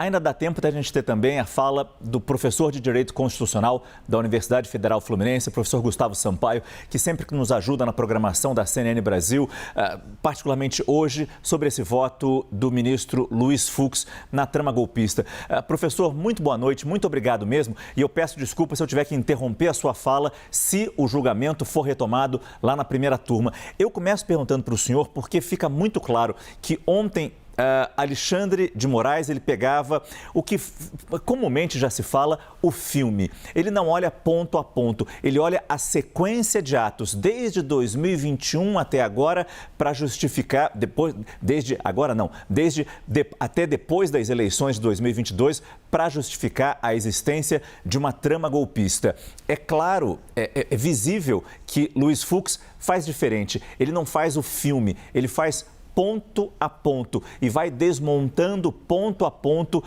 Ainda dá tempo da gente ter também a fala do professor de Direito Constitucional da Universidade Federal Fluminense, professor Gustavo Sampaio, que sempre nos ajuda na programação da CNN Brasil, particularmente hoje, sobre esse voto do ministro Luiz Fux na trama golpista. Professor, muito boa noite, muito obrigado mesmo. E eu peço desculpa se eu tiver que interromper a sua fala, se o julgamento for retomado lá na primeira turma. Eu começo perguntando para o senhor, porque fica muito claro que ontem Alexandre de Moraes, ele pegava o que comumente já se fala, o filme. Ele não olha ponto a ponto, ele olha a sequência de atos desde 2021 até agora para justificar, até depois das eleições de 2022, para justificar a existência de uma trama golpista. É claro, é visível que Luiz Fux faz diferente. Ele não faz o filme, ele faz ponto a ponto e vai desmontando ponto a ponto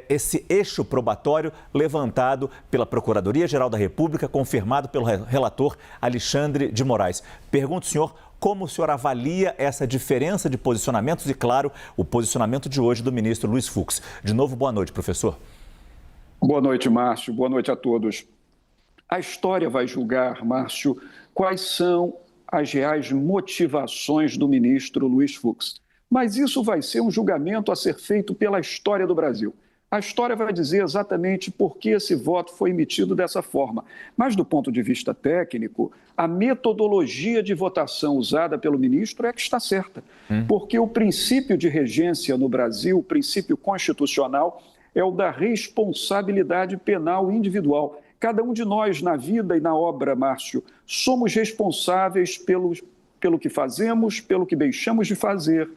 esse eixo probatório levantado pela Procuradoria-Geral da República, confirmado pelo relator Alexandre de Moraes. Pergunto, senhor, como o senhor avalia essa diferença de posicionamentos e, claro, o posicionamento de hoje do ministro Luiz Fux. De novo, boa noite, professor. Boa noite, Márcio. Boa noite a todos. A história vai julgar, Márcio, quais são as reais motivações do ministro Luiz Fux. Mas isso vai ser um julgamento a ser feito pela história do Brasil. A história vai dizer exatamente por que esse voto foi emitido dessa forma. Mas, do ponto de vista técnico, a metodologia de votação usada pelo ministro é que está certa. Porque o princípio de regência no Brasil, o princípio constitucional, é o da responsabilidade penal individual. Cada um de nós, na vida e na obra, Márcio, somos responsáveis pelo que fazemos, pelo que deixamos de fazer,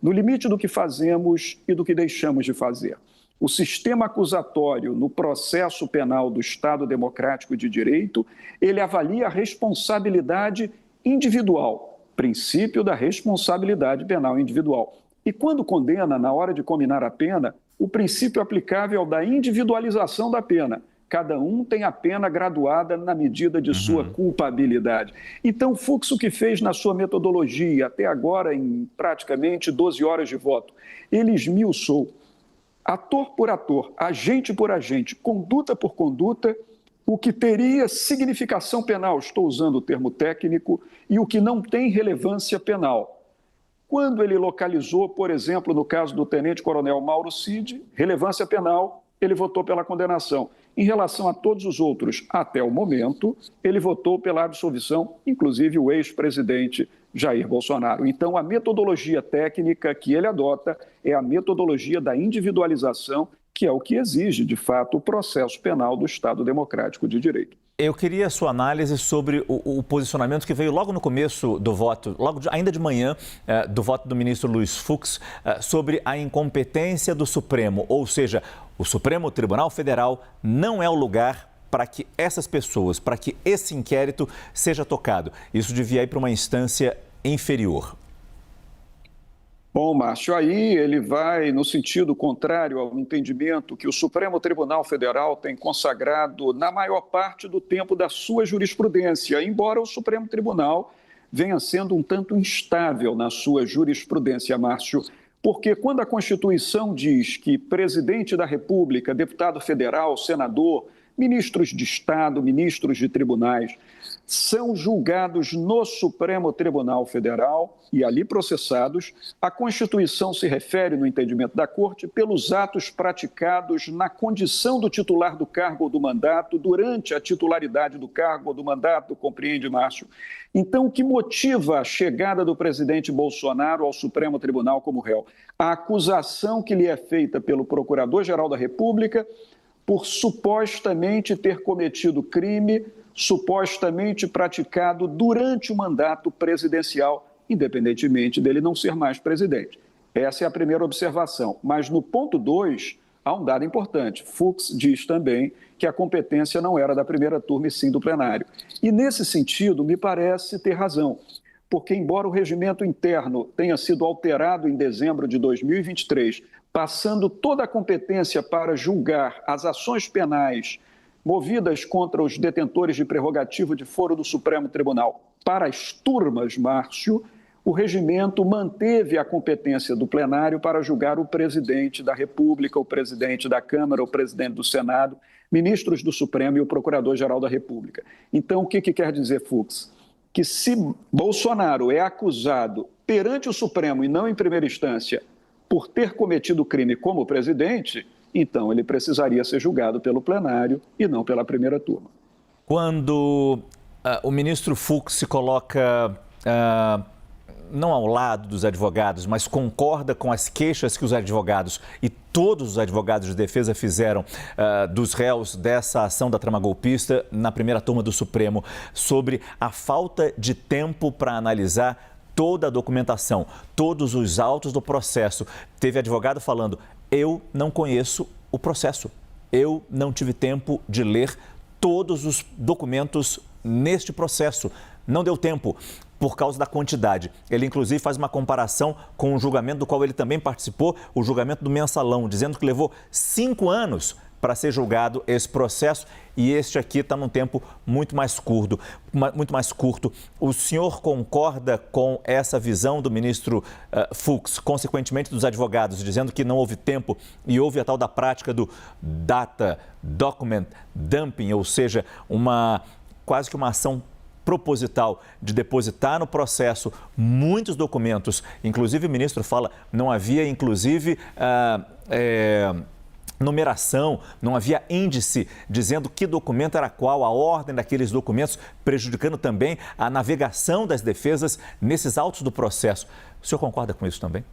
no limite do que fazemos e do que deixamos de fazer. O sistema acusatório no processo penal do Estado Democrático de Direito, ele avalia a responsabilidade individual, princípio da responsabilidade penal individual. E quando condena, na hora de combinar a pena, o princípio aplicável é o da individualização da pena. Cada um tem a pena graduada na medida de sua culpabilidade. Então, Fux, o que fez na sua metodologia, até agora em praticamente 12 horas de voto, ele esmiuçou, ator por ator, agente por agente, conduta por conduta, o que teria significação penal, estou usando o termo técnico, e o que não tem relevância penal. Quando ele localizou, por exemplo, no caso do tenente-coronel Mauro Cid, relevância penal, ele votou pela condenação. Em relação a todos os outros, até o momento, ele votou pela absolvição, inclusive o ex-presidente Jair Bolsonaro. Então, a metodologia técnica que ele adota é a metodologia da individualização, que é o que exige, de fato, o processo penal do Estado Democrático de Direito. Eu queria a sua análise sobre o posicionamento que veio logo no começo do voto, ainda de manhã, do voto do ministro Luiz Fux, sobre a incompetência do Supremo. Ou seja, o Supremo Tribunal Federal não é o lugar para que essas pessoas, para que esse inquérito seja tocado. Isso devia ir para uma instância inferior. Bom, Márcio, aí ele vai no sentido contrário ao entendimento que o Supremo Tribunal Federal tem consagrado na maior parte do tempo da sua jurisprudência, embora o Supremo Tribunal venha sendo um tanto instável na sua jurisprudência, Márcio, porque quando a Constituição diz que presidente da República, deputado federal, senador, ministros de Estado, ministros de tribunais, são julgados no Supremo Tribunal Federal e ali processados, a Constituição se refere, no entendimento da Corte, pelos atos praticados na condição do titular do cargo ou do mandato, durante a titularidade do cargo ou do mandato, compreende, Márcio? Então, o que motiva a chegada do presidente Bolsonaro ao Supremo Tribunal como réu? A acusação que lhe é feita pelo Procurador-Geral da República por supostamente ter cometido crime, supostamente praticado durante o mandato presidencial, independentemente dele não ser mais presidente. Essa é a primeira observação. Mas no ponto 2, há um dado importante. Fux diz também que a competência não era da primeira turma e sim do plenário. E nesse sentido, me parece ter razão, porque embora o regimento interno tenha sido alterado em dezembro de 2023, passando toda a competência para julgar as ações penais movidas contra os detentores de prerrogativa de foro do Supremo Tribunal para as turmas, Márcio, o regimento manteve a competência do plenário para julgar o presidente da República, o presidente da Câmara, o presidente do Senado, ministros do Supremo e o Procurador-Geral da República. Então, o que quer dizer, Fux? Que se Bolsonaro é acusado perante o Supremo e não em primeira instância por ter cometido crime como presidente, então ele precisaria ser julgado pelo plenário e não pela primeira turma. Quando o ministro Fux se coloca não ao lado dos advogados, mas concorda com as queixas que os advogados e todos os advogados de defesa fizeram dos réus dessa ação da trama golpista na primeira turma do Supremo sobre a falta de tempo para analisar toda a documentação, todos os autos do processo. Teve advogado falando: eu não conheço o processo, eu não tive tempo de ler todos os documentos neste processo, não deu tempo por causa da quantidade. Ele, inclusive, faz uma comparação com o julgamento do qual ele também participou, o julgamento do Mensalão, dizendo que levou 5 anos para ser julgado esse processo e este aqui está num tempo muito mais curto. O senhor concorda com essa visão do ministro Fux, consequentemente dos advogados, dizendo que não houve tempo e houve a tal da prática do data document dumping, ou seja, quase que uma ação proposital de depositar no processo muitos documentos, inclusive o ministro fala, não havia inclusive numeração, não havia índice dizendo que documento era qual, a ordem daqueles documentos, prejudicando também a navegação das defesas nesses autos do processo. O senhor concorda com isso também?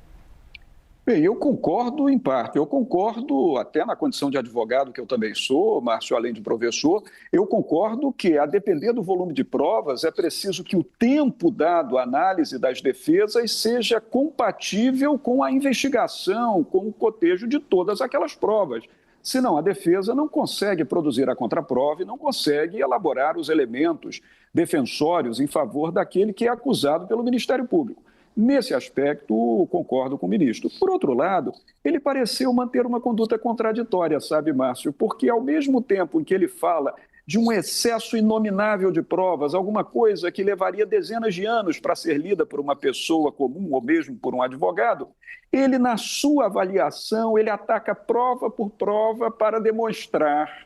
Bem, eu concordo em parte, eu concordo até na condição de advogado que eu também sou, Márcio, além de professor, eu concordo que, a depender do volume de provas, é preciso que o tempo dado à análise das defesas seja compatível com a investigação, com o cotejo de todas aquelas provas. Senão, a defesa não consegue produzir a contraprova e não consegue elaborar os elementos defensórios em favor daquele que é acusado pelo Ministério Público. Nesse aspecto, concordo com o ministro. Por outro lado, ele pareceu manter uma conduta contraditória, sabe, Márcio? Porque, ao mesmo tempo em que ele fala de um excesso inominável de provas, alguma coisa que levaria dezenas de anos para ser lida por uma pessoa comum ou mesmo por um advogado, ele, na sua avaliação, ele ataca prova por prova para demonstrar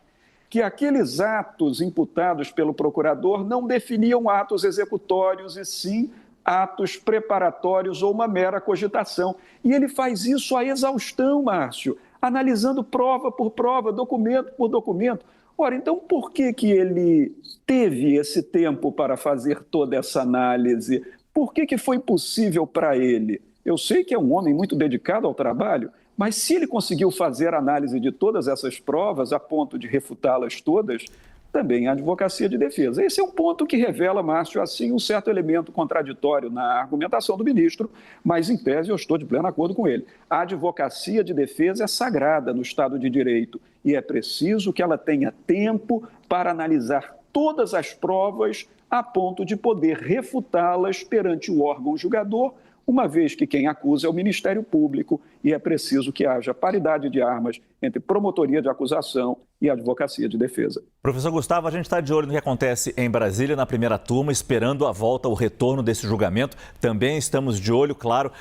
que aqueles atos imputados pelo procurador não definiam atos executórios e sim atos preparatórios ou uma mera cogitação. E ele faz isso à exaustão, Márcio, analisando prova por prova, documento por documento. Ora, então por que ele teve esse tempo para fazer toda essa análise? Por que foi possível para ele? Eu sei que é um homem muito dedicado ao trabalho, mas se ele conseguiu fazer a análise de todas essas provas a ponto de refutá-las todas, também a advocacia de defesa. Esse é um ponto que revela, Márcio, assim, um certo elemento contraditório na argumentação do ministro, mas, em tese, eu estou de pleno acordo com ele. A advocacia de defesa é sagrada no Estado de Direito e é preciso que ela tenha tempo para analisar todas as provas a ponto de poder refutá-las perante o órgão julgador, uma vez que quem acusa é o Ministério Público e é preciso que haja paridade de armas entre promotoria de acusação e advocacia de defesa. Professor Gustavo, a gente está de olho no que acontece em Brasília na primeira turma, esperando a volta, o retorno desse julgamento. Também estamos de olho, claro,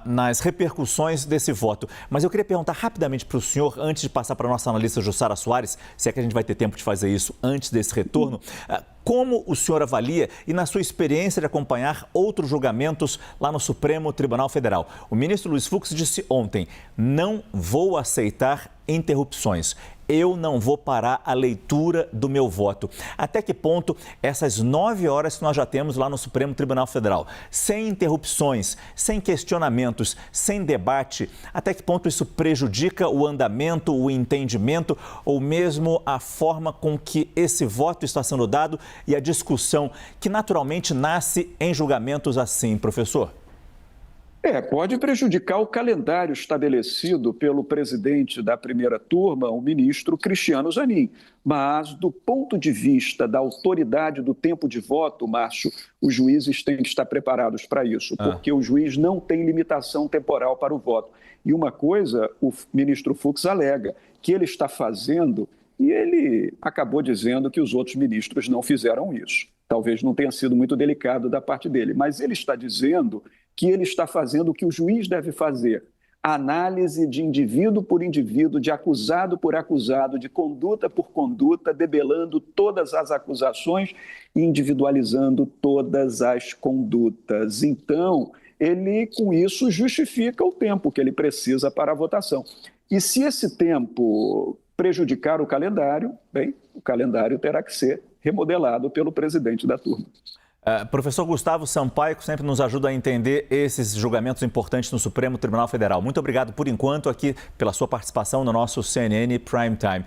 nas repercussões desse voto. Mas eu queria perguntar rapidamente para o senhor, antes de passar para a nossa analista Jussara Soares, se é que a gente vai ter tempo de fazer isso antes desse retorno, como o senhor avalia e na sua experiência de acompanhar outros julgamentos lá no Supremo Tribunal Federal. O ministro Luiz Fux disse ontem: não vou aceitar interrupções. Eu não vou parar a leitura do meu voto. Até que ponto essas 9 horas que nós já temos lá no Supremo Tribunal Federal, sem interrupções, sem questionamentos, sem debate, até que ponto isso prejudica o andamento, o entendimento ou mesmo a forma com que esse voto está sendo dado e a discussão que naturalmente nasce em julgamentos assim, professor? Pode prejudicar o calendário estabelecido pelo presidente da primeira turma, o ministro Cristiano Zanin. Mas, do ponto de vista da autoridade do tempo de voto, Márcio, os juízes têm que estar preparados para isso, porque o juiz não tem limitação temporal para o voto. E uma coisa, o ministro Fux alega que ele está fazendo, e ele acabou dizendo que os outros ministros não fizeram isso. Talvez não tenha sido muito delicado da parte dele, mas ele está dizendo que ele está fazendo o que o juiz deve fazer. Análise de indivíduo por indivíduo, de acusado por acusado, de conduta por conduta, debelando todas as acusações e individualizando todas as condutas. Então, ele, com isso, justifica o tempo que ele precisa para a votação. E se esse tempo prejudicar o calendário, bem, o calendário terá que ser remodelado pelo presidente da turma. Professor Gustavo Sampaio, que sempre nos ajuda a entender esses julgamentos importantes no Supremo Tribunal Federal. Muito obrigado, por enquanto, aqui pela sua participação no nosso CNN Prime Time.